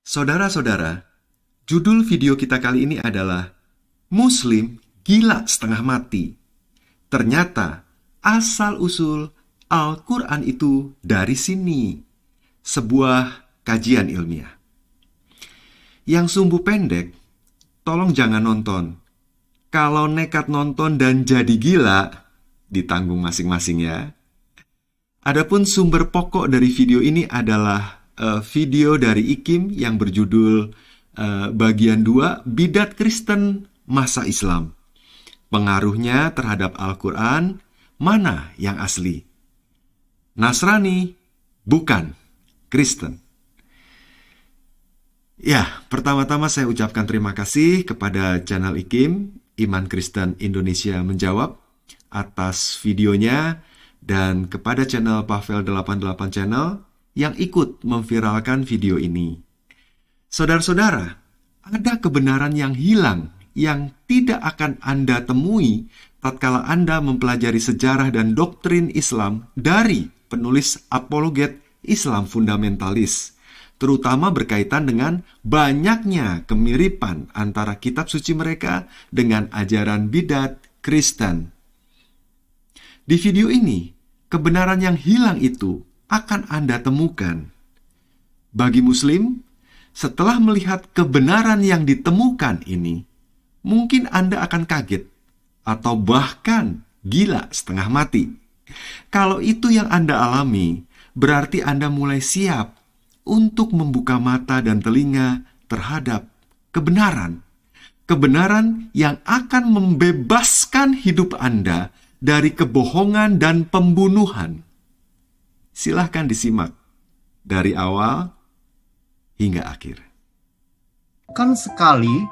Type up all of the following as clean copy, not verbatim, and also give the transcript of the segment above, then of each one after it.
Saudara-saudara, judul video kita kali ini adalah Muslim Gila Setengah Mati. Ternyata asal-usul Al-Quran itu dari sini. Sebuah kajian ilmiah. Yang sumbu pendek, tolong jangan nonton. Kalau nekat nonton dan jadi gila, ditanggung masing-masing ya. Adapun sumber pokok dari video ini adalah video dari IKIM yang berjudul bagian 2, Bidat Kristen Masa Islam. Pengaruhnya terhadap Al-Quran, mana yang asli? Nasrani, bukan Kristen. Ya, pertama-tama saya ucapkan terima kasih kepada channel IKIM, Iman Kristen Indonesia Menjawab, atas videonya, dan kepada channel Pavel 88 Channel yang ikut memviralkan video ini. Saudara-saudara, ada kebenaran yang hilang yang tidak akan Anda temui tatkala Anda mempelajari sejarah dan doktrin Islam dari penulis apologet Islam fundamentalis, terutama berkaitan dengan banyaknya kemiripan antara kitab suci mereka dengan ajaran bidat Kristen. Di video ini, kebenaran yang hilang itu akan Anda temukan. Bagi Muslim, setelah melihat kebenaran yang ditemukan ini, mungkin Anda akan kaget atau bahkan gila setengah mati. Kalau itu yang Anda alami, berarti Anda mulai siap untuk membuka mata dan telinga terhadap kebenaran. Kebenaran yang akan membebaskan hidup Anda dari kebohongan dan pembunuhan. Silahkan disimak dari awal hingga akhir. Kan sekali,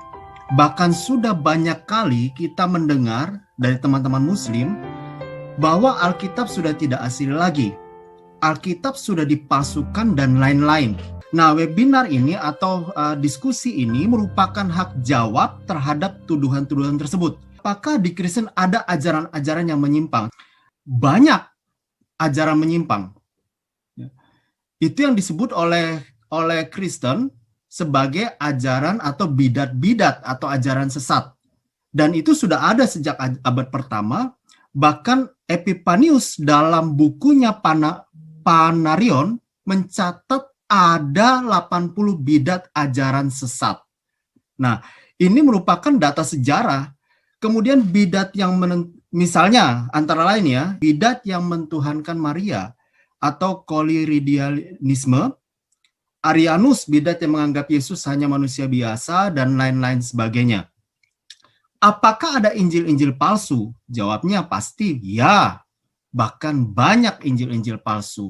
bahkan sudah banyak kali kita mendengar dari teman-teman Muslim bahwa Alkitab sudah tidak asli lagi. Alkitab sudah dipalsukan dan lain-lain. Nah, webinar ini atau diskusi ini merupakan hak jawab terhadap tuduhan-tuduhan tersebut. Apakah di Kristen ada ajaran-ajaran yang menyimpang? Banyak ajaran menyimpang. Itu yang disebut oleh Kristen sebagai ajaran atau bidat-bidat atau ajaran sesat. Dan itu sudah ada sejak abad pertama. Bahkan Epipanius dalam bukunya Panarion mencatat ada 80 bidat ajaran sesat. Nah, ini merupakan data sejarah. Kemudian bidat yang misalnya antara lain ya, bidat yang mentuhankan Maria atau koliridianisme, Arianus bidat yang menganggap Yesus hanya manusia biasa dan lain-lain sebagainya. Apakah ada Injil-Injil palsu? Jawabnya pasti ya. Bahkan banyak Injil-Injil palsu.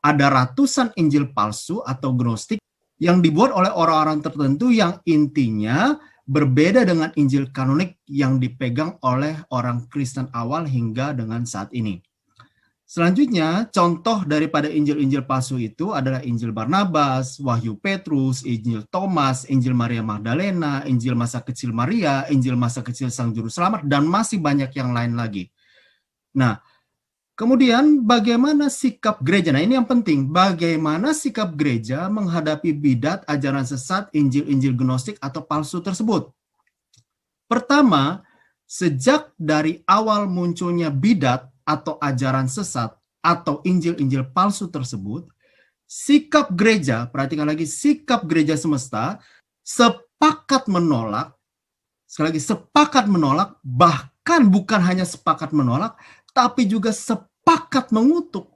Ada ratusan Injil palsu atau gnostik yang dibuat oleh orang-orang tertentu yang intinya berbeda dengan Injil kanonik yang dipegang oleh orang Kristen awal hingga dengan saat ini. Selanjutnya, contoh daripada Injil-Injil palsu itu adalah Injil Barnabas, Wahyu Petrus, Injil Thomas, Injil Maria Magdalena, Injil masa kecil Maria, Injil masa kecil Sang Juru Selamat, dan masih banyak yang lain lagi. Nah, kemudian bagaimana sikap gereja? Nah, ini yang penting. Bagaimana sikap gereja menghadapi bidat, ajaran sesat, Injil-Injil gnostik atau palsu tersebut? Pertama, sejak dari awal munculnya bidat atau ajaran sesat atau Injil-Injil palsu tersebut, sikap gereja, perhatikan lagi, sikap gereja semesta sepakat menolak, sekali lagi sepakat menolak, bahkan bukan hanya sepakat menolak, tapi juga sepakat mengutuk.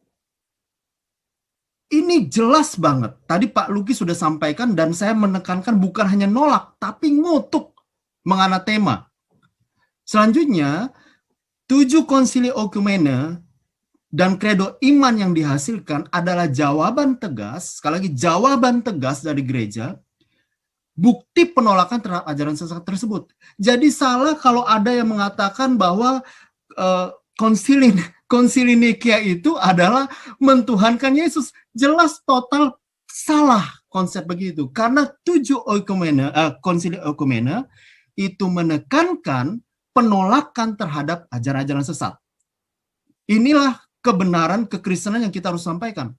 Ini jelas banget. Tadi Pak Luki sudah sampaikan dan saya menekankan bukan hanya nolak, tapi ngutuk menganatema. Selanjutnya, 7 konsili okumene dan kredo iman yang dihasilkan adalah jawaban tegas, sekali lagi jawaban tegas dari gereja, bukti penolakan terhadap ajaran sesat tersebut. Jadi salah kalau ada yang mengatakan bahwa konsili Nikea itu adalah mentuhankan Yesus. Jelas total salah konsep begitu. Karena 7 konsili okumene itu menekankan penolakan terhadap ajaran-ajaran sesat. Inilah kebenaran kekristenan yang kita harus sampaikan.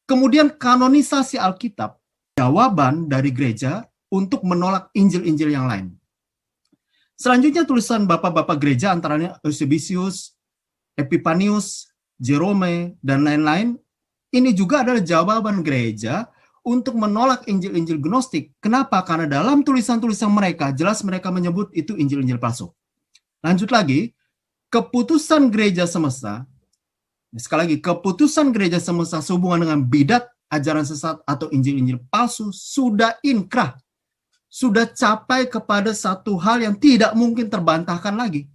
Kemudian kanonisasi Alkitab jawaban dari gereja untuk menolak Injil-Injil yang lain. Selanjutnya tulisan bapak-bapak gereja antaranya Eusebius, Epipanius, Jerome, dan lain-lain, ini juga adalah jawaban gereja untuk menolak Injil-Injil Gnostik. Kenapa? Karena dalam tulisan-tulisan mereka, jelas mereka menyebut itu Injil-Injil palsu. Lanjut lagi, keputusan gereja semesta, sekali lagi, keputusan gereja semesta sehubungan dengan bidat, ajaran sesat, atau Injil-Injil palsu sudah inkrah, sudah capai kepada satu hal yang tidak mungkin terbantahkan lagi.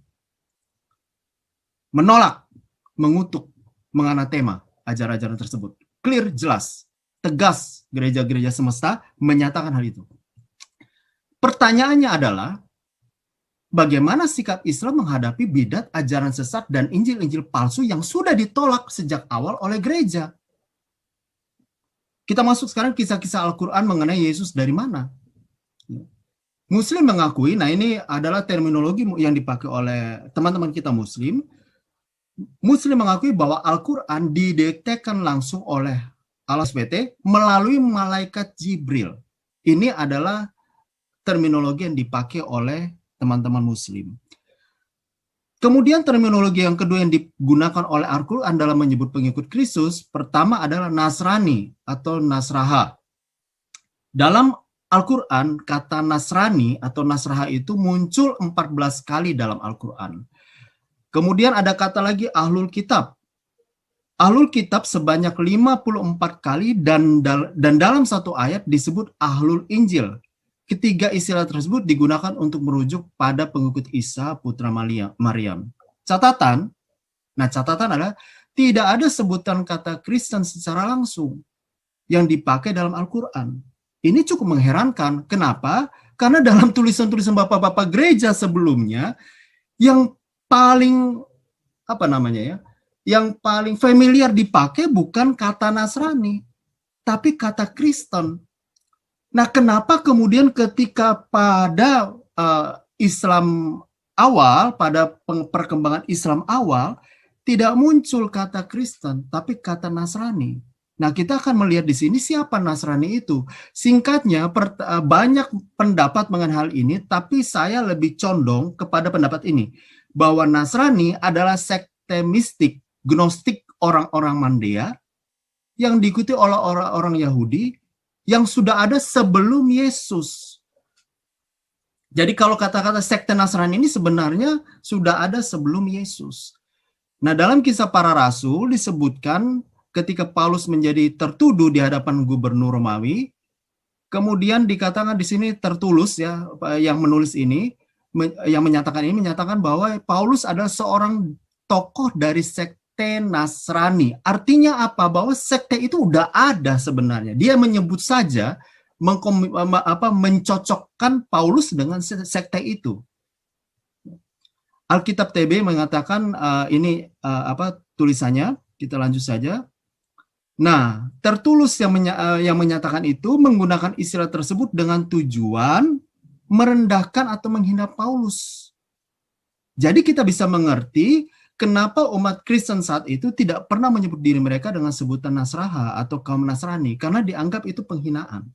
Menolak, mengutuk, menganatema ajaran-ajaran tersebut. Clear, jelas, tegas gereja-gereja semesta menyatakan hal itu. Pertanyaannya adalah, bagaimana sikap Islam menghadapi bidat, ajaran sesat, dan Injil-Injil palsu yang sudah ditolak sejak awal oleh gereja? Kita masuk sekarang kisah-kisah Al-Quran mengenai Yesus dari mana. Muslim mengakui, nah ini adalah terminologi yang dipakai oleh teman-teman kita Muslim. Muslim mengakui bahwa Al-Quran didiktekan langsung oleh Allah SWT melalui malaikat Jibril. Ini adalah terminologi yang dipakai oleh teman-teman Muslim. Kemudian terminologi yang kedua yang digunakan oleh Al-Quran dalam menyebut pengikut Kristus, pertama adalah Nasrani atau Nasraha. Dalam Al-Quran, kata Nasrani atau Nasraha itu muncul 14 kali dalam Al-Quran. Kemudian ada kata lagi Ahlul Kitab. Ahlul Kitab sebanyak 54 kali dan dalam satu ayat disebut Ahlul Injil. Ketiga istilah tersebut digunakan untuk merujuk pada pengikut Isa putra Maryam. Catatan adalah tidak ada sebutan kata Kristen secara langsung yang dipakai dalam Al-Quran. Ini cukup mengherankan. Kenapa? Karena dalam tulisan-tulisan bapak-bapak gereja sebelumnya yang paling yang paling familiar dipakai bukan kata Nasrani, tapi kata Kristen. Nah, kenapa kemudian ketika pada Islam awal, pada perkembangan Islam awal, tidak muncul kata Kristen, tapi kata Nasrani? Nah, kita akan melihat di sini siapa Nasrani itu. Singkatnya, banyak pendapat mengenai hal ini, tapi saya lebih condong kepada pendapat ini, bahwa Nasrani adalah sekte mistik, gnostik orang-orang Mandea, yang diikuti oleh orang-orang Yahudi, yang sudah ada sebelum Yesus. Jadi kalau kata-kata sekte Nasrani ini sebenarnya sudah ada sebelum Yesus. Nah, dalam Kisah Para Rasul disebutkan ketika Paulus menjadi tertuduh di hadapan gubernur Romawi, kemudian dikatakan di sini Tertulus ya, yang menulis ini, yang menyatakan bahwa Paulus adalah seorang tokoh dari sekte Nasrani. Artinya apa? Bahwa sekte itu udah ada sebenarnya. Dia menyebut saja, mencocokkan Paulus dengan sekte itu. Alkitab TB mengatakan tulisannya. Kita lanjut saja. Nah, Tertulus yang menyatakan itu menggunakan istilah tersebut dengan tujuan merendahkan atau menghina Paulus. Jadi kita bisa mengerti kenapa umat Kristen saat itu tidak pernah menyebut diri mereka dengan sebutan Nasraha atau kaum Nasrani, karena dianggap itu penghinaan.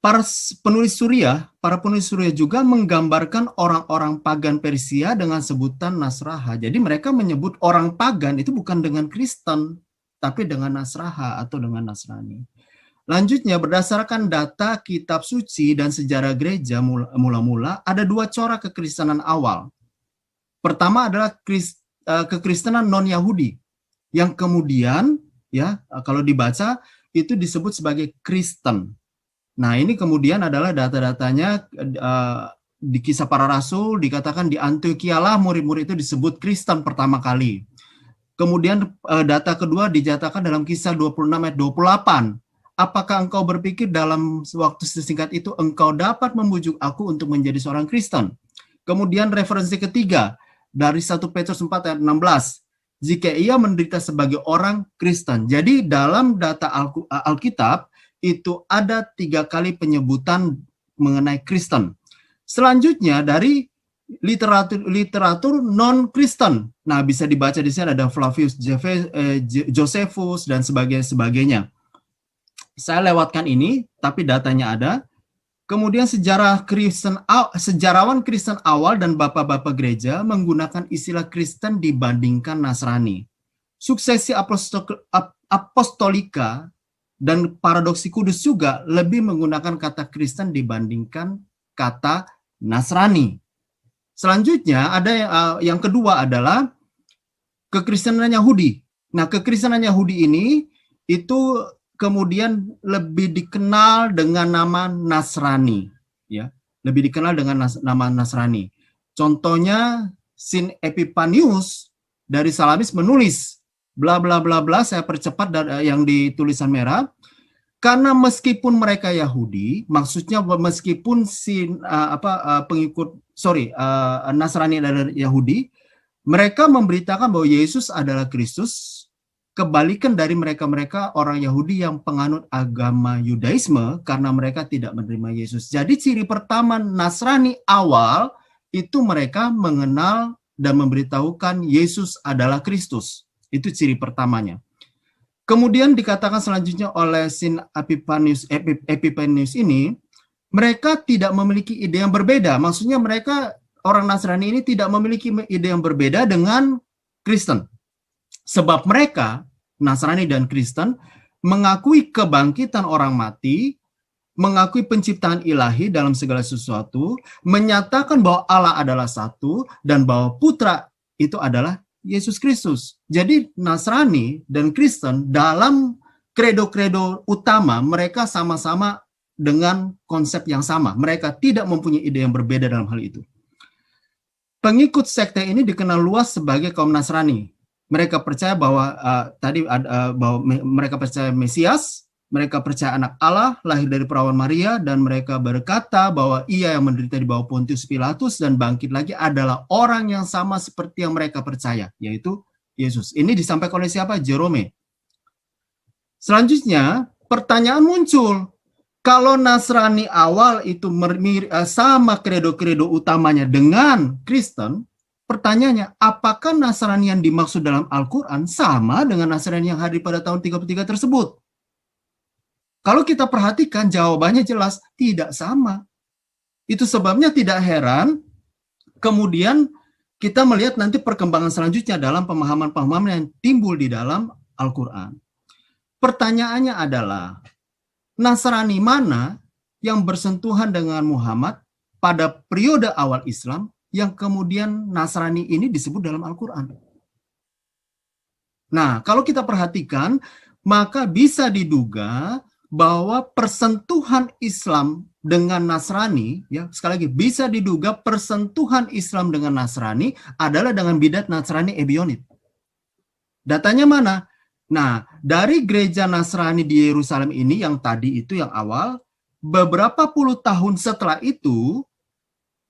Para penulis Suria juga menggambarkan orang-orang pagan Persia dengan sebutan Nasraha. Jadi mereka menyebut orang pagan itu bukan dengan Kristen, tapi dengan Nasraha atau dengan Nasrani. Lanjutnya, berdasarkan data kitab suci dan sejarah gereja mula-mula, ada dua corak kekristenan awal. Pertama adalah kekristenan non-Yahudi, yang kemudian, ya kalau dibaca, itu disebut sebagai Kristen. Nah, ini kemudian adalah data-datanya di Kisah Para Rasul, dikatakan di Antioquia lah murid-murid itu disebut Kristen pertama kali. Kemudian data kedua dinyatakan dalam Kisah 26 ayat 28. Apakah engkau berpikir dalam waktu sesingkat itu engkau dapat membujuk aku untuk menjadi seorang Kristen? Kemudian referensi ketiga dari 1 Petrus 4 ayat 16. Jika ia menderita sebagai orang Kristen. Jadi dalam data Alkitab itu ada 3 kali penyebutan mengenai Kristen. Selanjutnya dari literatur non-Kristen. Nah, bisa dibaca di sini ada Flavius Josephus dan sebagainya. Saya lewatkan ini, tapi datanya ada. Kemudian sejarawan Kristen awal dan bapak-bapak gereja menggunakan istilah Kristen dibandingkan Nasrani. Suksesi apostolika dan paradoksi kudus juga lebih menggunakan kata Kristen dibandingkan kata Nasrani. Selanjutnya ada yang kedua adalah kekristenan Yahudi. Nah, kekristenan Yahudi ini itu kemudian lebih dikenal dengan nama Nasrani, ya, lebih dikenal dengan nama Nasrani. Contohnya Sin Epipanius dari Salamis menulis bla bla bla bla, saya percepat yang di tulisan merah, karena meskipun mereka Yahudi, maksudnya meskipun Nasrani adalah Yahudi, mereka memberitakan bahwa Yesus adalah Kristus, kebalikan dari mereka-mereka orang Yahudi yang penganut agama Yudaisme karena mereka tidak menerima Yesus. Jadi ciri pertama Nasrani awal itu mereka mengenal dan memberitahukan Yesus adalah Kristus. Itu ciri pertamanya. Kemudian dikatakan selanjutnya oleh Sin Epipanius ini, mereka tidak memiliki ide yang berbeda. Maksudnya mereka, orang Nasrani ini tidak memiliki ide yang berbeda dengan Kristen. Sebab mereka, Nasrani dan Kristen, mengakui kebangkitan orang mati, mengakui penciptaan ilahi dalam segala sesuatu, menyatakan bahwa Allah adalah satu, dan bahwa Putra itu adalah Yesus Kristus. Jadi Nasrani dan Kristen dalam kredo-kredo utama mereka sama-sama dengan konsep yang sama. Mereka tidak mempunyai ide yang berbeda dalam hal itu. Pengikut sekte ini dikenal luas sebagai kaum Nasrani. Mereka percaya bahwa bahwa mereka percaya Mesias, mereka percaya anak Allah lahir dari perawan Maria, dan mereka berkata bahwa ia yang menderita di bawah Pontius Pilatus dan bangkit lagi adalah orang yang sama seperti yang mereka percaya, yaitu Yesus. Ini disampaikan oleh siapa? Jerome. Selanjutnya, pertanyaan muncul. Kalau Nasrani awal itu sama kredo-kredo utamanya dengan Kristen, pertanyaannya, apakah Nasrani yang dimaksud dalam Al-Quran sama dengan Nasrani yang hadir pada tahun 33 tersebut? Kalau kita perhatikan, jawabannya jelas tidak sama. Itu sebabnya tidak heran kemudian kita melihat nanti perkembangan selanjutnya dalam pemahaman-pemahaman yang timbul di dalam Al-Quran. Pertanyaannya adalah, Nasrani mana yang bersentuhan dengan Muhammad pada periode awal Islam yang kemudian Nasrani ini disebut dalam Al-Quran? Nah, kalau kita perhatikan, maka bisa diduga bahwa persentuhan Islam dengan Nasrani, ya sekali lagi bisa diduga persentuhan Islam dengan Nasrani adalah dengan bidat Nasrani Ebionit. Datanya mana? Nah, dari gereja Nasrani di Yerusalem ini yang tadi itu yang awal, beberapa puluh tahun setelah itu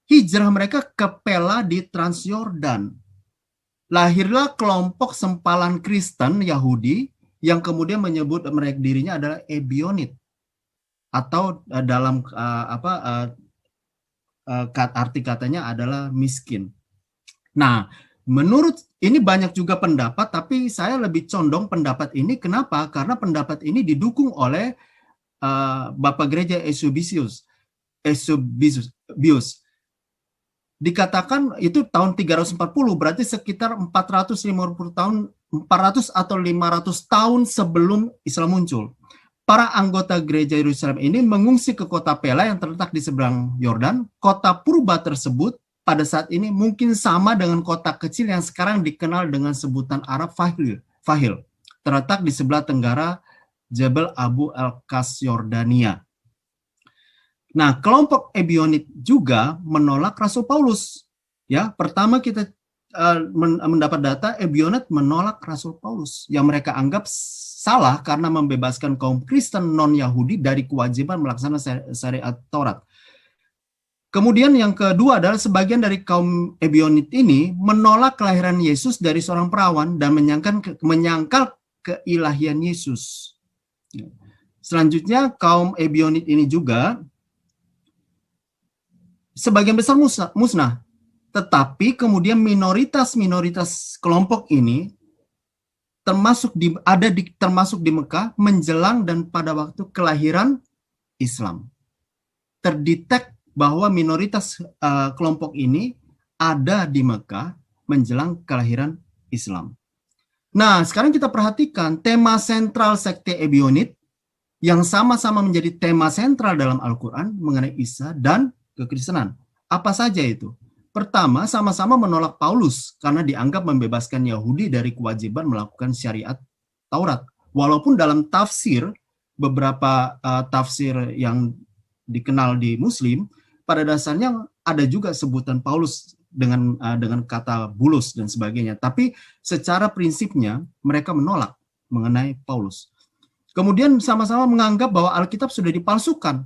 hijrah mereka ke Pella di Transyordan. Lahirlah kelompok sempalan Kristen Yahudi yang kemudian menyebut mereka dirinya adalah Ebionit, atau dalam arti katanya adalah miskin. Nah, menurut ini banyak juga pendapat, tapi saya lebih condong pendapat ini. Kenapa? Karena pendapat ini didukung oleh Bapak Gereja Eusebius. Dikatakan itu tahun 340, berarti sekitar 450 tahun, 400 atau 500 tahun sebelum Islam muncul. Para anggota gereja Yerusalem ini mengungsi ke kota Pella yang terletak di seberang Yordan. Kota purba tersebut pada saat ini mungkin sama dengan kota kecil yang sekarang dikenal dengan sebutan Arab Fahil, terletak di sebelah tenggara Jebel Abu al-Qas Yordania. Nah, kelompok Ebionit juga menolak Rasul Paulus. Ya, pertama kita mendapat data Ebionit menolak Rasul Paulus yang mereka anggap salah karena membebaskan kaum Kristen non-Yahudi dari kewajiban melaksanakan syariat Taurat. Kemudian yang kedua adalah sebagian dari kaum Ebionit ini menolak kelahiran Yesus dari seorang perawan dan menyangkal keilahian Yesus. Selanjutnya kaum Ebionit ini juga sebagian besar musnah. Tetapi kemudian minoritas kelompok ini termasuk di Mekah menjelang dan pada waktu kelahiran Islam. Terdetek bahwa minoritas kelompok ini ada di Mekah menjelang kelahiran Islam. Nah, sekarang kita perhatikan tema sentral sekte Ebionit yang sama-sama menjadi tema sentral dalam Al-Quran mengenai Isa dan kekristenan. Apa saja itu? Pertama, sama-sama menolak Paulus karena dianggap membebaskan Yahudi dari kewajiban melakukan syariat Taurat. Walaupun dalam tafsir, beberapa tafsir yang dikenal di Muslim, pada dasarnya ada juga sebutan Paulus dengan kata bulus dan sebagainya. Tapi secara prinsipnya mereka menolak mengenai Paulus. Kemudian sama-sama menganggap bahwa Alkitab sudah dipalsukan.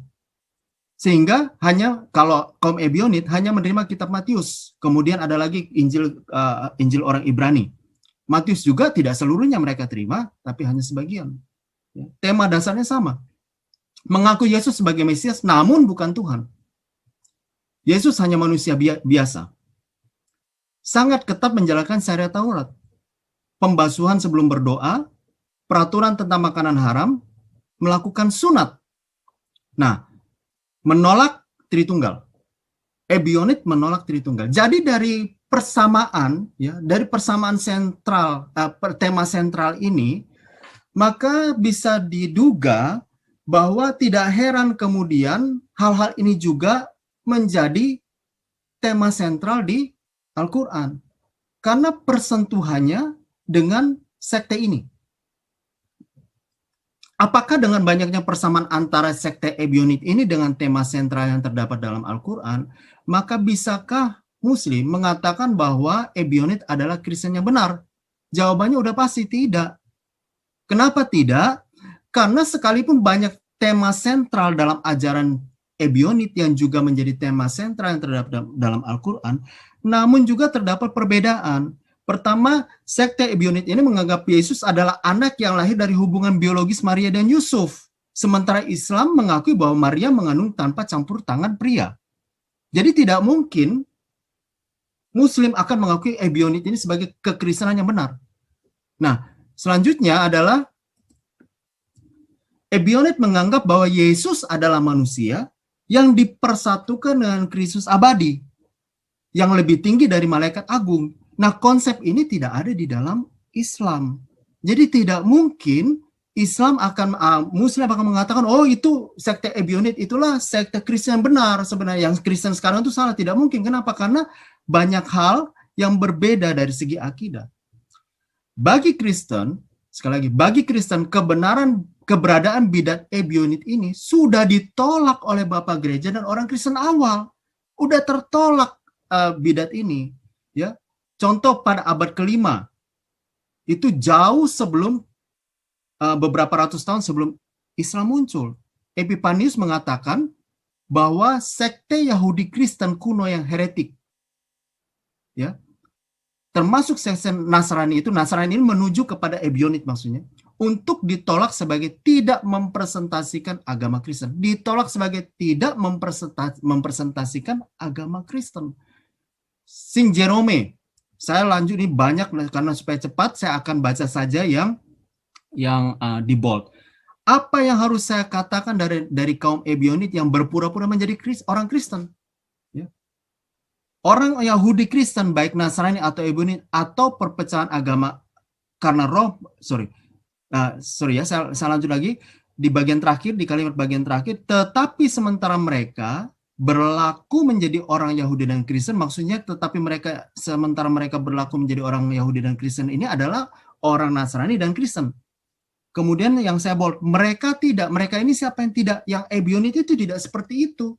Sehingga hanya kalau kaum Ebionit hanya menerima kitab Matius. Kemudian ada lagi Injil orang Ibrani. Matius juga tidak seluruhnya mereka terima, tapi hanya sebagian. Tema dasarnya sama. Mengaku Yesus sebagai Mesias, namun bukan Tuhan. Yesus hanya manusia biasa. Sangat ketat menjalankan syariat Taurat. Pembasuhan sebelum berdoa, peraturan tentang makanan haram, melakukan sunat. Nah, menolak Tritunggal. Ebionit menolak Tritunggal. Jadi dari persamaan, ya, dari persamaan sentral, tema sentral ini, maka bisa diduga bahwa tidak heran kemudian hal-hal ini juga menjadi tema sentral di Al-Quran. Karena persentuhannya dengan sekte ini. Apakah dengan banyaknya persamaan antara sekte Ebionit ini dengan tema sentral yang terdapat dalam Al-Quran, maka bisakah Muslim mengatakan bahwa Ebionit adalah Kristen yang benar? Jawabannya udah pasti tidak. Kenapa tidak? Karena sekalipun banyak tema sentral dalam ajaran Ebionit yang juga menjadi tema sentral yang terdapat dalam Al-Quran, namun juga terdapat perbedaan. Pertama, sekte Ebionit ini menganggap Yesus adalah anak yang lahir dari hubungan biologis Maria dan Yusuf. Sementara Islam mengakui bahwa Maria mengandung tanpa campur tangan pria. Jadi tidak mungkin Muslim akan mengakui Ebionit ini sebagai kekristenan yang benar. Nah, selanjutnya adalah Ebionit menganggap bahwa Yesus adalah manusia yang dipersatukan dengan Kristus abadi, yang lebih tinggi dari malaikat agung. Nah, konsep ini tidak ada di dalam Islam. Jadi tidak mungkin Muslim akan mengatakan, oh itu sekte Ebionit itulah sekte Kristen yang benar. Sebenarnya yang Kristen sekarang itu salah. Tidak mungkin. Kenapa? Karena banyak hal yang berbeda dari segi akidah. Bagi Kristen, sekali lagi, bagi Kristen keberadaan bidat Ebionit ini sudah ditolak oleh Bapak Gereja dan orang Kristen awal. Udah tertolak bidat ini, ya. Contoh pada abad ke-5, itu jauh sebelum beberapa ratus tahun sebelum Islam muncul. Epipanius mengatakan bahwa sekte Yahudi Kristen kuno yang heretik, ya, termasuk sekte Nasrani ini menuju kepada Ebionit maksudnya, untuk ditolak sebagai tidak mempresentasikan agama Kristen, ditolak sebagai tidak mempresentasikan agama Kristen. Saint Jerome, saya lanjut ini banyak karena supaya cepat saya akan baca saja yang di bold. Apa yang harus saya katakan dari kaum Ebionit yang berpura-pura menjadi orang Kristen? Ya. Orang Yahudi Kristen baik Nasrani atau Ebionit atau perpecahan agama karena saya lanjut lagi di bagian terakhir, di kalimat bagian terakhir, tetapi sementara mereka berlaku menjadi orang Yahudi dan Kristen, maksudnya sementara mereka berlaku menjadi orang Yahudi dan Kristen ini adalah orang Nasrani dan Kristen. Kemudian yang saya bold, mereka ini siapa yang tidak? Yang Ebionit itu tidak seperti itu.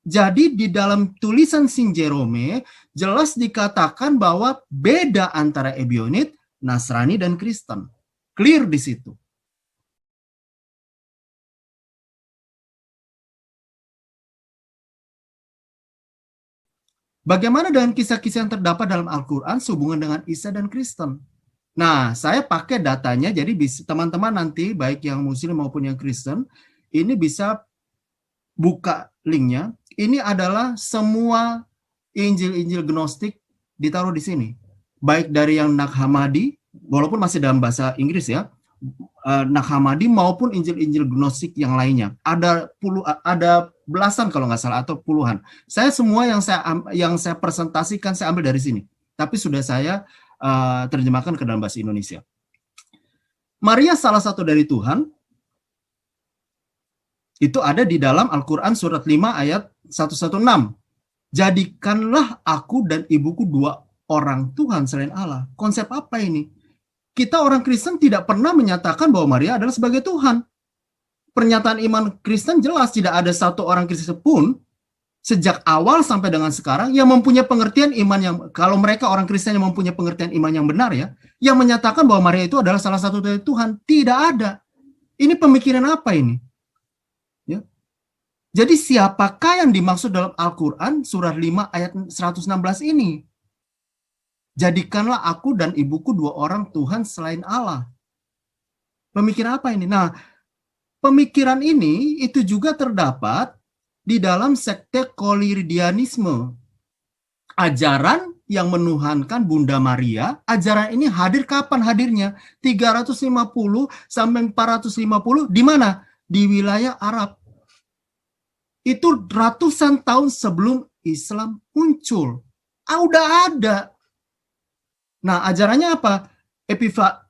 Jadi di dalam tulisan Saint Jerome jelas dikatakan bahwa beda antara Ebionit, Nasrani dan Kristen. Clear di situ. Bagaimana dengan kisah-kisah yang terdapat dalam Al-Quran sehubungan dengan Isa dan Kristen? Nah, saya pakai datanya, jadi teman-teman nanti, baik yang Muslim maupun yang Kristen, ini bisa buka linknya. Ini adalah semua Injil-Injil Gnostik ditaruh di sini. Baik dari yang Nag Hammadi, walaupun masih dalam bahasa Inggris ya, Nag Hammadi maupun Injil-Injil Gnostik yang lainnya. Ada belasan kalau nggak salah atau puluhan. Saya semua yang saya presentasikan saya ambil dari sini. Tapi sudah saya terjemahkan ke dalam bahasa Indonesia. Maria salah satu dari Tuhan itu ada di dalam Al-Qur'an surat 5 ayat 116. Jadikanlah aku dan ibuku dua orang Tuhan selain Allah. Konsep apa ini? Kita orang Kristen tidak pernah menyatakan bahwa Maria adalah sebagai Tuhan. Pernyataan iman Kristen jelas, tidak ada satu orang Kristen pun sejak awal sampai dengan sekarang yang mempunyai pengertian iman yang, kalau mereka orang Kristen yang mempunyai pengertian iman yang benar ya, yang menyatakan bahwa Maria itu adalah salah satu dari Tuhan. Tidak ada. Ini pemikiran apa ini? Ya. Jadi siapakah yang dimaksud dalam Al-Quran surat 5 ayat 116 ini? Jadikanlah aku dan ibuku dua orang Tuhan selain Allah. Pemikiran apa ini? Nah, pemikiran ini itu juga terdapat di dalam sekte Koliridianisme. Ajaran yang menuhankan Bunda Maria, ajaran ini hadir kapan hadirnya? 350 sampai 450 di mana? Di wilayah Arab. Itu ratusan tahun sebelum Islam muncul. Udah ada. Nah, ajarannya apa?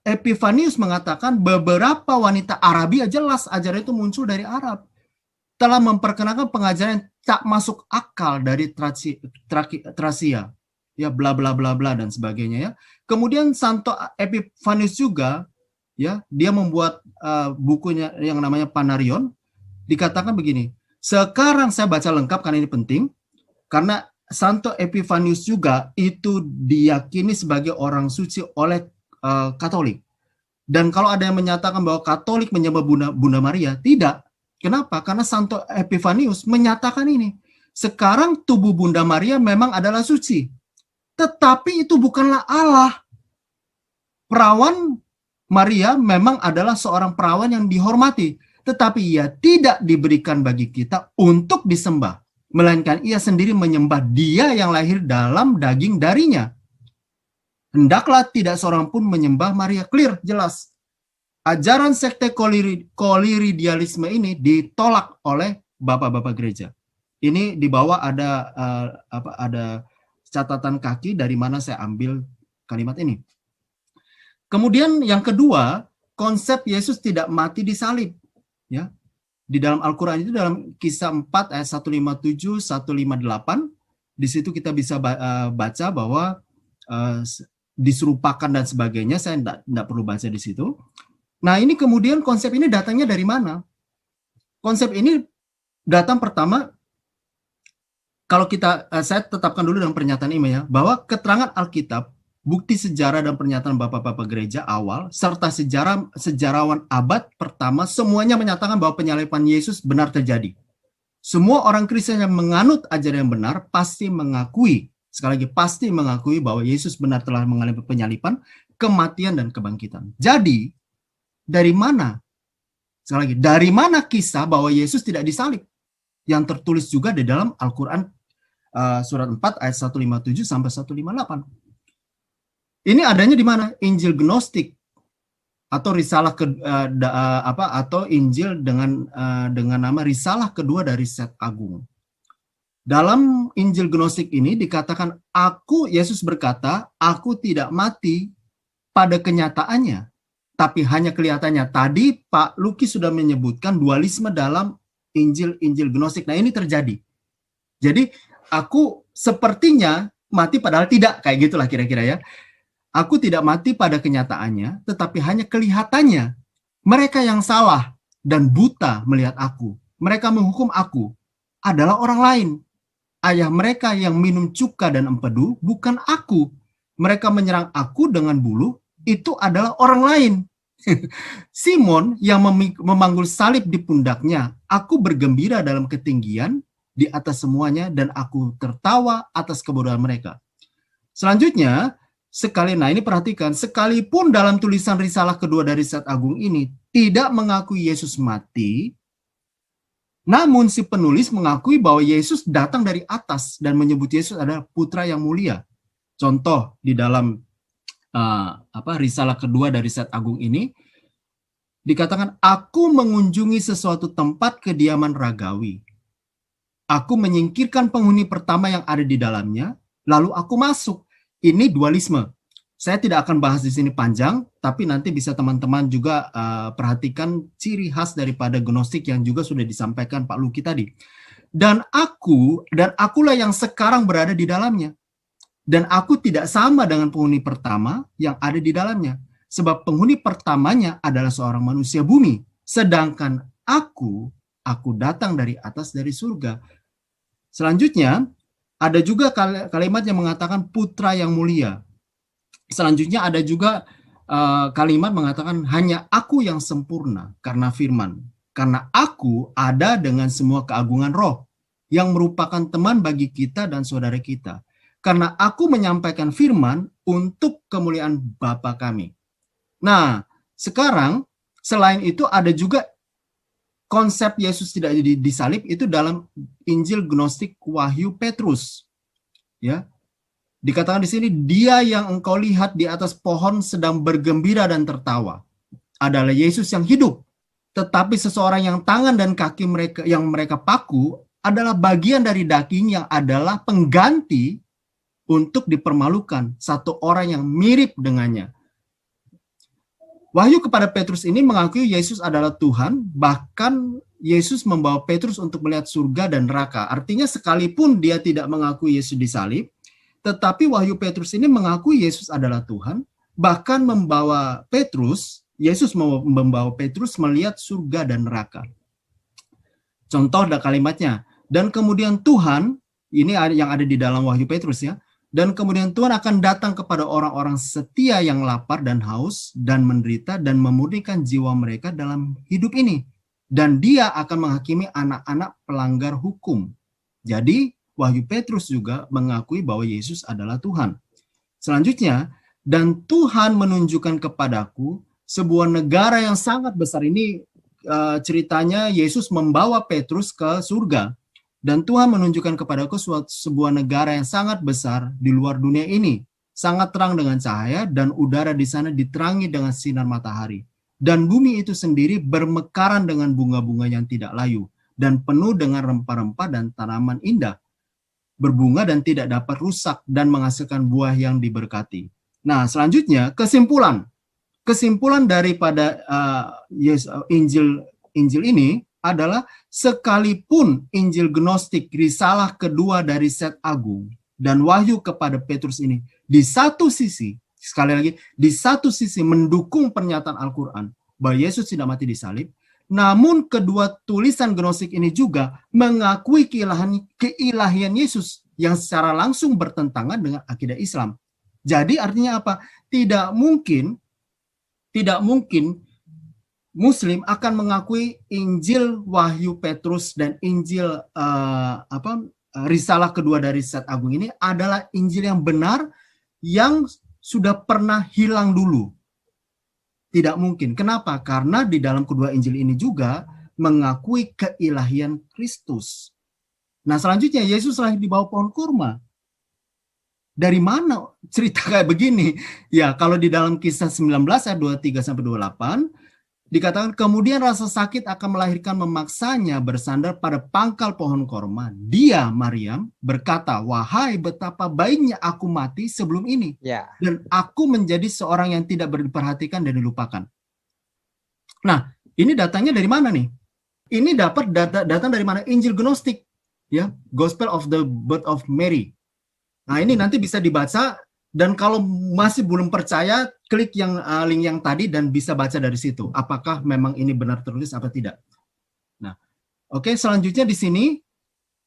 Epifanius mengatakan beberapa wanita Arabia, jelas ajaran itu muncul dari Arab, telah memperkenalkan pengajaran yang tak masuk akal dari Tracia, ya bla bla bla bla dan sebagainya ya. Kemudian Santo Epifanius juga ya, dia membuat bukunya yang namanya Panarion, dikatakan begini. Sekarang saya baca lengkap karena ini penting, karena Santo Epifanius juga itu diyakini sebagai orang suci oleh Katolik. Dan kalau ada yang menyatakan bahwa Katolik menyembah Bunda Maria, tidak. Kenapa? Karena Santo Epifanius menyatakan ini. Sekarang tubuh Bunda Maria memang adalah suci. Tetapi itu bukanlah Allah. Perawan Maria memang adalah seorang perawan yang dihormati. Tetapi ia tidak diberikan bagi kita untuk disembah. Melainkan ia sendiri menyembah Dia yang lahir dalam daging darinya. Hendaklah tidak seorang pun menyembah Maria. Clear, jelas. Ajaran sekte koliridialisme ini ditolak oleh bapak-bapak gereja. Ini di bawah ada catatan kaki dari mana saya ambil kalimat ini. Kemudian yang kedua, konsep Yesus tidak mati di salib. Ya. Di dalam Al-Quran itu dalam Kisah 4 ayat 157, 158, di situ kita bisa baca bahwa diserupakan dan sebagainya, saya tidak perlu baca di situ. Nah ini kemudian konsep ini datangnya dari mana? Konsep ini datang pertama, kalau saya tetapkan dulu dalam pernyataan ini ya, bahwa keterangan Alkitab, bukti sejarah dan pernyataan bapak-bapak gereja awal, serta sejarawan abad pertama, semuanya menyatakan bahwa penyaliban Yesus benar terjadi. Semua orang Kristen yang menganut ajaran yang benar pasti mengakui, sekali lagi pasti mengakui bahwa Yesus benar telah mengalami penyaliban, kematian, dan kebangkitan. Jadi, dari mana? Sekali lagi, dari mana kisah bahwa Yesus tidak disalib? Yang tertulis juga di dalam Al-Quran surat 4 ayat 157 sampai 158. Ini adanya di mana? Injil Gnostik atau risalah atau Injil dengan nama risalah kedua dari Set Agung. Dalam Injil Gnostik ini dikatakan, Yesus berkata, aku tidak mati pada kenyataannya, tapi hanya kelihatannya. Tadi Pak Luki sudah menyebutkan dualisme dalam Injil Gnostik. Nah ini terjadi. Jadi aku sepertinya mati padahal tidak, kayak gitulah kira-kira ya. Aku tidak mati pada kenyataannya, tetapi hanya kelihatannya. Mereka yang salah dan buta melihat aku. Mereka menghukum aku adalah orang lain. Ayah mereka yang minum cuka dan empedu bukan aku. Mereka menyerang aku dengan buluh, itu adalah orang lain. Simon yang memanggul salib di pundaknya, aku bergembira dalam ketinggian di atas semuanya dan aku tertawa atas kebodohan mereka. Selanjutnya, nah ini perhatikan, sekalipun dalam tulisan risalah kedua dari Set Agung ini tidak mengakui Yesus mati, namun si penulis mengakui bahwa Yesus datang dari atas dan menyebut Yesus adalah putra yang mulia. Contoh di dalam risalah kedua dari Set Agung ini, dikatakan, aku mengunjungi sesuatu tempat kediaman ragawi. Aku menyingkirkan penghuni pertama yang ada di dalamnya, lalu aku masuk. Ini dualisme. Saya tidak akan bahas di sini panjang, tapi nanti bisa teman-teman juga perhatikan ciri khas daripada gnostik yang juga sudah disampaikan Pak Luki tadi. Dan akulah yang sekarang berada di dalamnya. Dan aku tidak sama dengan penghuni pertama yang ada di dalamnya. Sebab penghuni pertamanya adalah seorang manusia bumi. Sedangkan aku datang dari atas, dari surga. Selanjutnya, ada juga kalimat yang mengatakan putra yang mulia. Selanjutnya ada juga kalimat mengatakan hanya aku yang sempurna karena firman. Karena aku ada dengan semua keagungan roh yang merupakan teman bagi kita dan saudara kita. Karena aku menyampaikan firman untuk kemuliaan Bapa kami. Nah, sekarang selain itu ada juga konsep Yesus tidak disalib itu dalam Injil Gnostik Wahyu Petrus. Ya. Dikatakan di sini, dia yang engkau lihat di atas pohon sedang bergembira dan tertawa adalah Yesus yang hidup. Tetapi seseorang yang tangan dan kaki mereka paku adalah bagian dari daging yang adalah pengganti untuk dipermalukan satu orang yang mirip dengannya. Wahyu kepada Petrus ini mengakui Yesus adalah Tuhan, bahkan Yesus membawa Petrus untuk melihat surga dan neraka. Artinya sekalipun dia tidak mengakui Yesus disalib, tetapi Wahyu Petrus ini mengakui Yesus adalah Tuhan, bahkan membawa Petrus, Yesus membawa Petrus melihat surga dan neraka. Contoh ada kalimatnya, dan kemudian Tuhan, ini yang ada di dalam Wahyu Petrus ya, dan kemudian Tuhan akan datang kepada orang-orang setia yang lapar dan haus dan menderita dan memurnikan jiwa mereka dalam hidup ini. Dan dia akan menghakimi anak-anak pelanggar hukum. Jadi Wahyu Petrus juga mengakui bahwa Yesus adalah Tuhan. Selanjutnya, dan Tuhan menunjukkan kepadaku sebuah negara yang sangat besar. Ini ceritanya Yesus membawa Petrus ke surga. Dan Tuhan menunjukkan kepadaku sebuah negara yang sangat besar di luar dunia ini. Sangat terang dengan cahaya dan udara di sana diterangi dengan sinar matahari. Dan bumi itu sendiri bermekaran dengan bunga-bunga yang tidak layu. Dan penuh dengan rempah-rempah dan tanaman indah. Berbunga dan tidak dapat rusak dan menghasilkan buah yang diberkati. Nah, selanjutnya kesimpulan. Kesimpulan daripada Injil ini adalah sekalipun Injil Gnostik risalah kedua dari Set Agung dan Wahyu kepada Petrus ini di satu sisi, sekali lagi, di satu sisi mendukung pernyataan Al-Quran bahwa Yesus tidak mati disalib, namun kedua tulisan Gnostik ini juga mengakui keilahian Yesus yang secara langsung bertentangan dengan akidah Islam. Jadi artinya apa? Tidak mungkin Muslim akan mengakui Injil Wahyu Petrus dan Injil risalah kedua dari Set Agung ini adalah Injil yang benar yang sudah pernah hilang dulu. Tidak mungkin. Kenapa? Karena di dalam kedua Injil ini juga mengakui keilahian Kristus. Nah, selanjutnya Yesus lahir di bawah pohon kurma. Dari mana cerita kayak begini? Ya, kalau di dalam Kisah 19 ayat 23 sampai 28 dikatakan kemudian rasa sakit akan melahirkan memaksanya bersandar pada pangkal pohon korma. Dia, Maryam, berkata, wahai betapa baiknya aku mati sebelum ini. Dan aku menjadi seorang yang tidak diperhatikan dan dilupakan. Nah, ini datangnya dari mana nih? Ini datang dari mana? Injil Gnostik. Ya, Gospel of the Birth of Mary. Nah, ini nanti bisa dibaca. Dan kalau masih belum percaya, klik yang link yang tadi dan bisa baca dari situ. Apakah memang ini benar tertulis atau tidak. Nah, oke, selanjutnya di sini.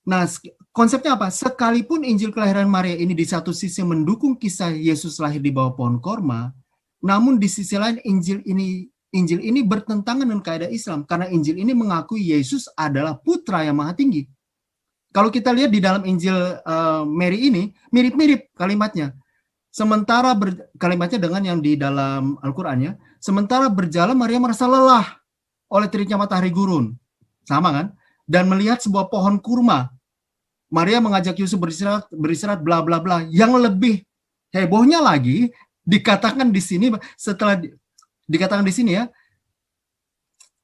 Nah, konsepnya apa? Sekalipun Injil kelahiran Maria ini di satu sisi mendukung kisah Yesus lahir di bawah pohon korma, namun di sisi lain Injil ini bertentangan dengan kaidah Islam karena Injil ini mengakui Yesus adalah putra yang maha tinggi. Kalau kita lihat di dalam Injil Mary ini mirip-mirip kalimatnya. Sementara kalimatnya dengan yang di dalam Al-Qur'annya, sementara berjalan Maria merasa lelah oleh teriknya matahari gurun. Sama kan? Dan melihat sebuah pohon kurma. Maria mengajak Yusuf beristirahat bla bla bla. Yang lebih hebohnya lagi, Dikatakan di sini, dikatakan di sini ya,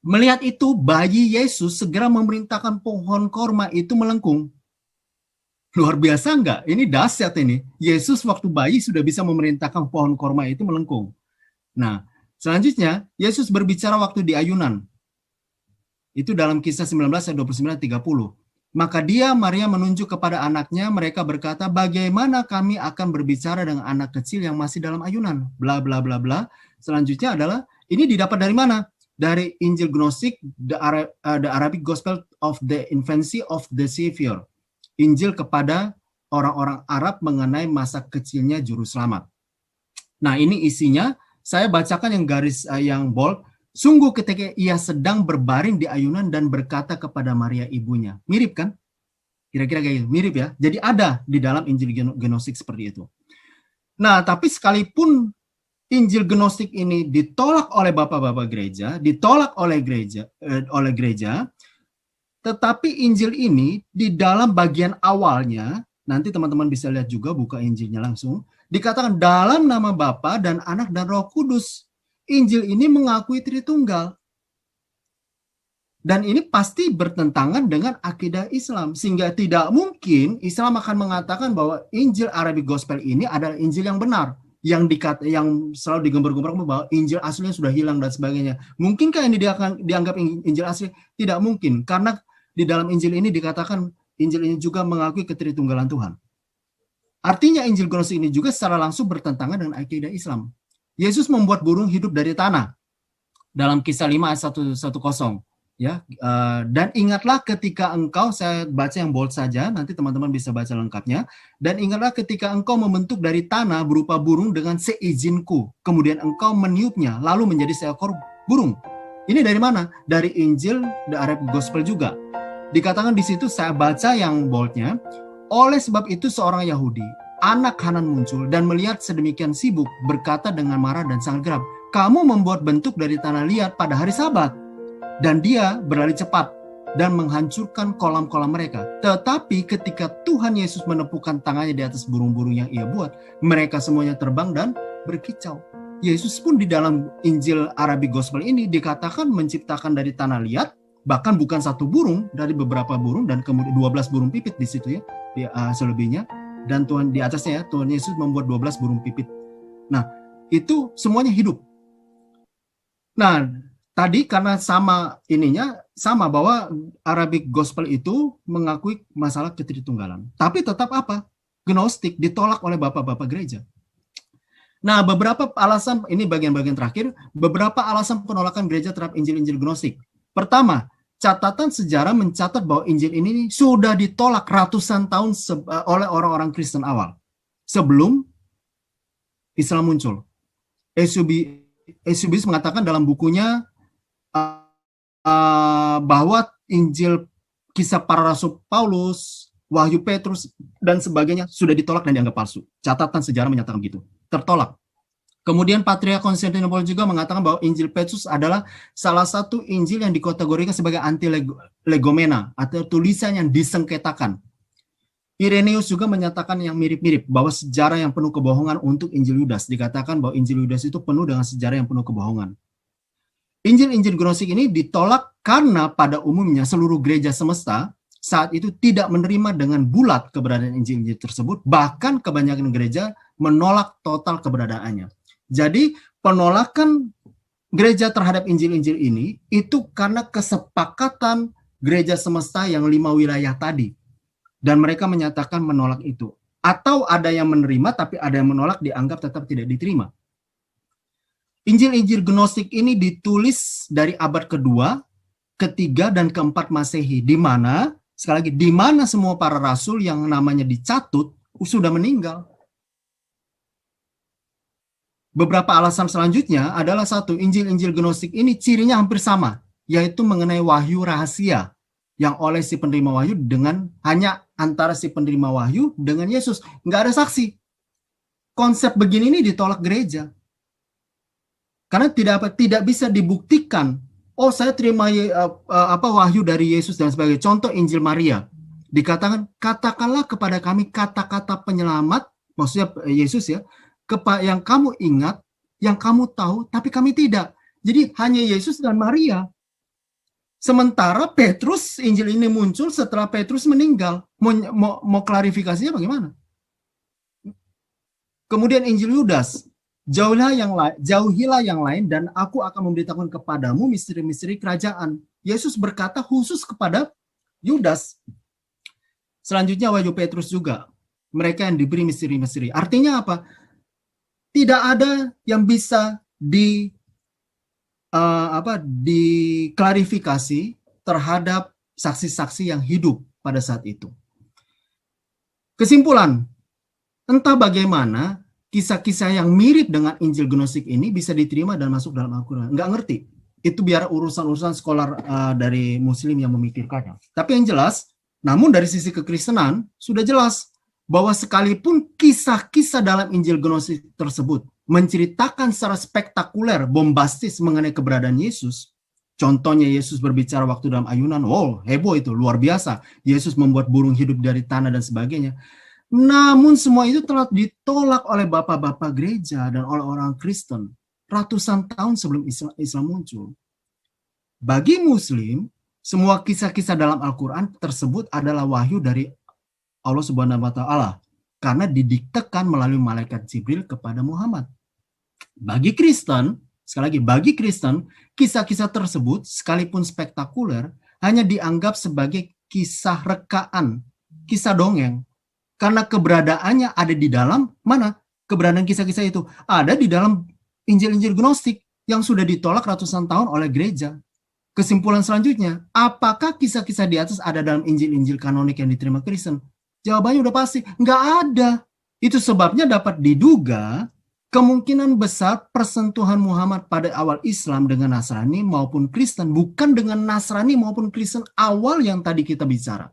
melihat itu bayi Yesus segera memerintahkan pohon korma itu melengkung. Luar biasa enggak? Ini dahsyat ini. Yesus waktu bayi sudah bisa memerintahkan pohon korma itu melengkung. Nah, selanjutnya Yesus berbicara waktu di ayunan. Itu dalam Kisah 19 ayat 29-30. Maka dia, Maria, menunjuk kepada anaknya, mereka berkata, bagaimana kami akan berbicara dengan anak kecil yang masih dalam ayunan? Bla bla bla bla. Selanjutnya adalah, ini didapat dari mana? Dari Injil Gnostik, the Arabic Gospel of the Infancy of the Savior. Injil kepada orang-orang Arab mengenai masa kecilnya Juru Selamat. Nah, ini isinya, saya bacakan yang garis yang bold. Sungguh ketika ia sedang berbaring di ayunan dan berkata kepada Maria ibunya. Mirip kan? Kira-kira kayak gitu. Mirip ya. Jadi ada di dalam Injil Gnostik seperti itu. Nah, tapi sekalipun Injil Gnostik ini ditolak oleh bapak-bapak gereja, ditolak oleh gereja, tetapi Injil ini di dalam bagian awalnya, nanti teman-teman bisa lihat juga, buka Injilnya langsung, dikatakan dalam nama Bapa dan Anak dan Roh Kudus. Injil ini mengakui Tritunggal. Dan ini pasti bertentangan dengan akidah Islam. Sehingga tidak mungkin Islam akan mengatakan bahwa Injil Arabic Gospel ini adalah Injil yang benar. Yang selalu digembar-gembar bahwa Injil aslinya sudah hilang dan sebagainya. Mungkinkah ini dianggap Injil asli? Tidak mungkin. Karena di dalam Injil ini dikatakan Injil ini juga mengakui ketritunggalan Tuhan. Artinya Injil Gnostik ini juga secara langsung bertentangan dengan akidah Islam. Yesus membuat burung hidup dari tanah dalam Kisah 5 ayat 110 ya. Dan ingatlah ketika engkau, saya baca yang bold saja, nanti teman-teman bisa baca lengkapnya. Dan ingatlah ketika engkau membentuk dari tanah berupa burung dengan seizinku, kemudian engkau meniupnya lalu menjadi seekor burung. Ini dari mana? Dari Injil The Arabic Gospel juga. Dikatakan di situ, saya baca yang boldnya, oleh sebab itu seorang Yahudi, anak Hanan muncul dan melihat sedemikian sibuk, berkata dengan marah dan sangat geram, kamu membuat bentuk dari tanah liat pada hari Sabat. Dan dia berlari cepat dan menghancurkan kolam-kolam mereka. Tetapi ketika Tuhan Yesus menepukkan tangannya di atas burung-burung yang ia buat, mereka semuanya terbang dan berkicau. Yesus pun di dalam Injil Arabic Gospel ini dikatakan menciptakan dari tanah liat, bahkan bukan satu burung, dari beberapa burung, dan kemudian 12 burung pipit di situ ya, selebihnya. Dan Tuhan di atasnya ya, Tuhan Yesus membuat 12 burung pipit. Nah, itu semuanya hidup. Nah, tadi karena sama bahwa Arabic Gospel itu mengakui masalah ketritunggalan. Tapi tetap apa? Gnostik ditolak oleh bapak-bapak gereja. Nah, beberapa alasan, ini bagian-bagian terakhir, beberapa alasan penolakan gereja terhadap Injil-Injil Gnostik. Pertama, catatan sejarah mencatat bahwa Injil ini sudah ditolak ratusan tahun oleh orang-orang Kristen awal sebelum Islam muncul. Eusebius mengatakan dalam bukunya bahwa Injil Kisah Para Rasul Paulus, Wahyu Petrus, dan sebagainya sudah ditolak dan dianggap palsu. Catatan sejarah menyatakan begitu. Tertolak. Kemudian Patriark Konstantinopel juga mengatakan bahwa Injil Petrus adalah salah satu Injil yang dikategorikan sebagai anti-legomena atau tulisan yang disengketakan. Irenaeus juga menyatakan yang mirip-mirip bahwa sejarah yang penuh kebohongan untuk Injil Yudas. Dikatakan bahwa Injil Yudas itu penuh dengan sejarah yang penuh kebohongan. Injil-Injil Gnostik ini ditolak karena pada umumnya seluruh gereja semesta saat itu tidak menerima dengan bulat keberadaan Injil-Injil tersebut. Bahkan kebanyakan gereja menolak total keberadaannya. Jadi penolakan gereja terhadap Injil-Injil ini itu karena kesepakatan gereja semesta yang 5 wilayah tadi. Dan mereka menyatakan menolak itu. Atau ada yang menerima tapi ada yang menolak, dianggap tetap tidak diterima. Injil-Injil Gnostik ini ditulis dari abad kedua, ketiga, dan keempat Masehi. Di mana, sekali lagi, di mana semua para rasul yang namanya dicatut sudah meninggal. Beberapa alasan selanjutnya adalah satu, Injil-Injil Gnostik ini cirinya hampir sama, yaitu mengenai wahyu rahasia yang oleh si penerima wahyu dengan hanya antara si penerima wahyu dengan Yesus. Nggak ada saksi. Konsep begini ini ditolak gereja. Karena tidak bisa dibuktikan, oh saya terima wahyu dari Yesus dan sebagainya. Contoh Injil Maria. Dikatakan, katakanlah kepada kami kata-kata penyelamat, maksudnya Yesus ya, yang kamu ingat, yang kamu tahu, tapi kami tidak. Jadi hanya Yesus dan Maria. Sementara Petrus, Injil ini muncul setelah Petrus meninggal. Mau klarifikasinya bagaimana? Kemudian Injil Yudas, jauhilah yang lain dan aku akan memberitakan kepadamu misteri-misteri kerajaan. Yesus berkata khusus kepada Yudas. Selanjutnya wahyu Petrus juga. Mereka yang diberi misteri-misteri. Artinya apa? Tidak ada yang bisa diklarifikasi terhadap saksi-saksi yang hidup pada saat itu. Kesimpulan, entah bagaimana kisah-kisah yang mirip dengan Injil Gnostik ini bisa diterima dan masuk dalam Al-Quran. Nggak ngerti. Itu biar urusan-urusan skolar dari Muslim yang memikirkannya. Tapi yang jelas, namun dari sisi kekristenan, sudah jelas bahwa sekalipun kisah-kisah dalam Injil Gnostik tersebut menceritakan secara spektakuler, bombastis mengenai keberadaan Yesus. Contohnya Yesus berbicara waktu dalam ayunan, wow, heboh itu, luar biasa. Yesus membuat burung hidup dari tanah dan sebagainya. Namun semua itu telah ditolak oleh bapak-bapak gereja dan oleh orang Kristen ratusan tahun sebelum Islam muncul. Bagi Muslim, semua kisah-kisah dalam Al-Quran tersebut adalah wahyu dari Allah Subhanahu wa Ta'ala, karena didiktekan melalui malaikat Jibril kepada Muhammad. Bagi Kristen, sekali lagi, bagi Kristen, kisah-kisah tersebut sekalipun spektakuler hanya dianggap sebagai kisah rekaan, kisah dongeng. Karena keberadaannya ada di dalam mana? Keberadaan kisah-kisah itu ada di dalam Injil-Injil Gnostik yang sudah ditolak ratusan tahun oleh gereja. Kesimpulan selanjutnya, apakah kisah-kisah di atas ada dalam Injil-Injil kanonik yang diterima Kristen? Jawabannya udah pasti, nggak ada. Itu sebabnya dapat diduga kemungkinan besar persentuhan Muhammad pada awal Islam dengan Nasrani maupun Kristen, bukan dengan Nasrani maupun Kristen awal yang tadi kita bicara,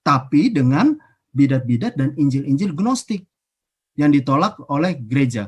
tapi dengan bidat-bidat dan Injil-Injil Gnostik yang ditolak oleh gereja.